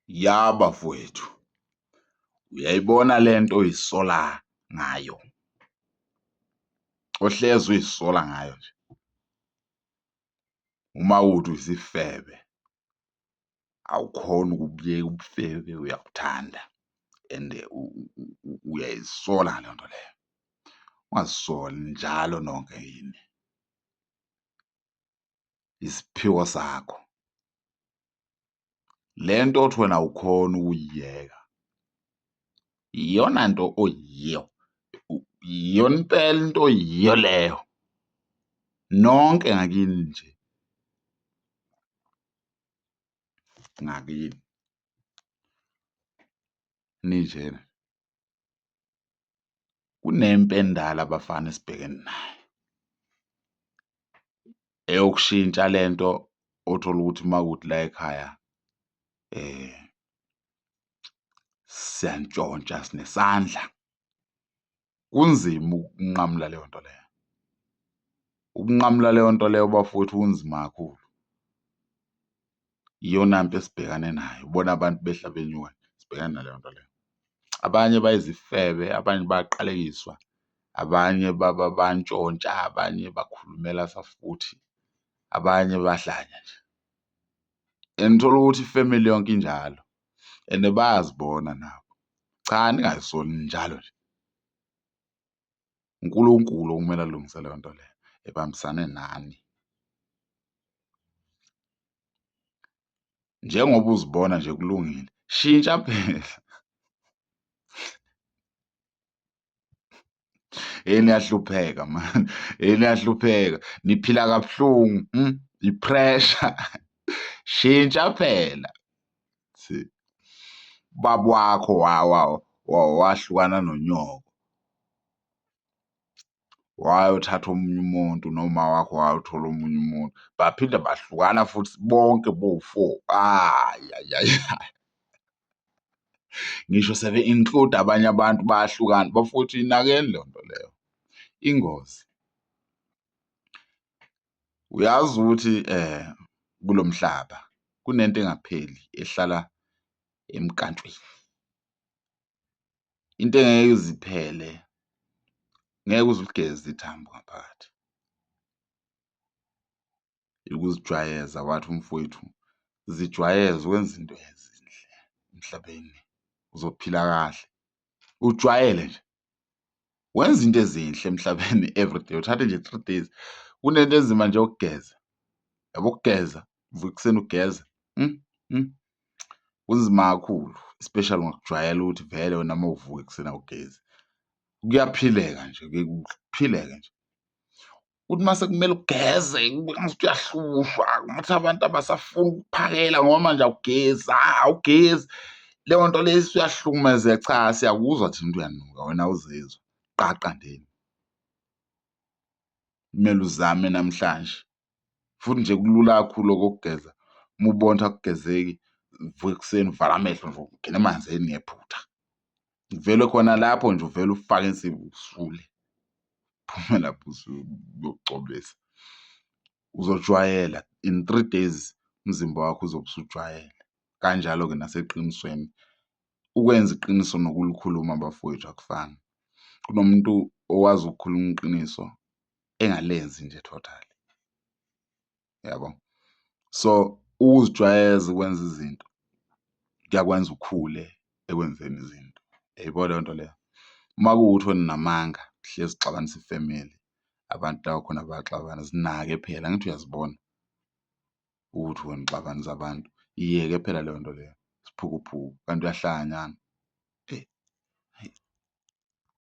Ya bafowethu, uyayibona le nto uyisola ngayo, ohlezi uyisola ngayo nje, uma uthi uyisifebe, awukhoni ukubuyeka ubufebe, uyakuthanda and uyayisola ngaleyo nto leyo. Ungazisoli njalo nonke yini, isiphiwo sakho. Le nto othi wena awukhoni ukuyiyeka, yiyona nto oyiyo, yiyona impela into oyiyo leyo. Nonke ngakini nje, ngakini ninjena, kunempi endala abafana esibhekene nayo, eyokushintsha le nto othola ukuthi uma kuthi la ekhaya siyantshontsha sinesandla. Kunzima ukunqamula leyo nto leyo, ukunqamula leyo nto leyo bafowethu kunzima kakhulu. Iyona mpi esibhekane nayo, ubona abantu behla benyuka sibhekane naleyo nto leyo. Abanye bayizifebe, abanye bayaqalekiswa, abanye bantshontsha, abanye bakhulumela safuthi, abanye bahlanya nje. And uthola ukuthi ifemeli yonke injalo and bayazibona nabo. Cha, ningayisoli njalo nje. uNkulunkulu okumele alungise leyo nto leyo, ebambisane nani. Njengoba uzibona nje kulungile, shintsha phela. Niyahlupheka man, niyahlupheka, niphila kabuhlungu, i-pressure. Shintsha phela. Ubaba wakho wahlukana nonyoko, wayothatha omunye umuntu, noma wakho wayothola omunye umuntu, baphinde bahlukana futhi bonke bowu-4. Ngisho sebe-include abanye abantu bayahlukana. Bafowethu yinakeni leyo nto leyo, ingozi. Uyazi ukuthi kulo mhlaba kunento engapheli ehlala emkantshweni, into engeke ize iphele, ngeke uze uligeze ithambo ngaphakathi. Ukuzijwayeza wathi umfowethu, zijwayeze ukwenza into ezinhle emhlabeni, uzophila kahle. Ujwayele nje wenza into ezinhle emhlabeni everyday, uthathe nje 3 days. Kunento enzima nje yokugeza, yabo ukugeza, uvuka ekuseni ugeze, kunzima kakhulu, especially ngokujwayela ukuthi vele wena uma uvuka ekuseni awugezi. Kuyaphileka nje, kuphileke nje. Uthi mase kumele ugeze ngazuthi uyahlushwa, ngathi abantu abasafuni ukuphakela ngoba manje awugezi, awugezi. Leyo nto leyo isiyahlukumezeka. Cha, siyakuzwa thina ukuthi uyanuka, wena awuzizwa, qaqandeni. Kumele uzame namhlanje, futhi nje kulula kakhulu okokugeza. Uma ubona ukuthi akugezeki, vuka ekuseni, vala amehlo nje, ungena emanzini ngephutha. Vele khona lapho nje uvele ufake insipho usule, uphume lapho uyogcobisa. Uzojwayela in 3 days, umzimba wakho uzobe usujwayele. Kanjalo-ke naseqinisweni, ukwenza iqiniso nokulikhuluma bafowethu akufani. Kunomuntu owazi ukukhuluma iqiniso engalenzi nje totally, yabo. So ukuzijwayeza ukwenza izinto kuyakwenza ukhule ekwenzeni izinto. Uyayibona leyo nto leyo. Uma kuwukuthi wena unamanga, hlezi uxabanisa ifemeli, abantu la khona bayaxabana, zinake phela. Angithi uyazibona ukuthi wena uxabanisa abantu, iyeke phela leyo nto leyo, isiphukuphuku, kanti uyahlanya nyana.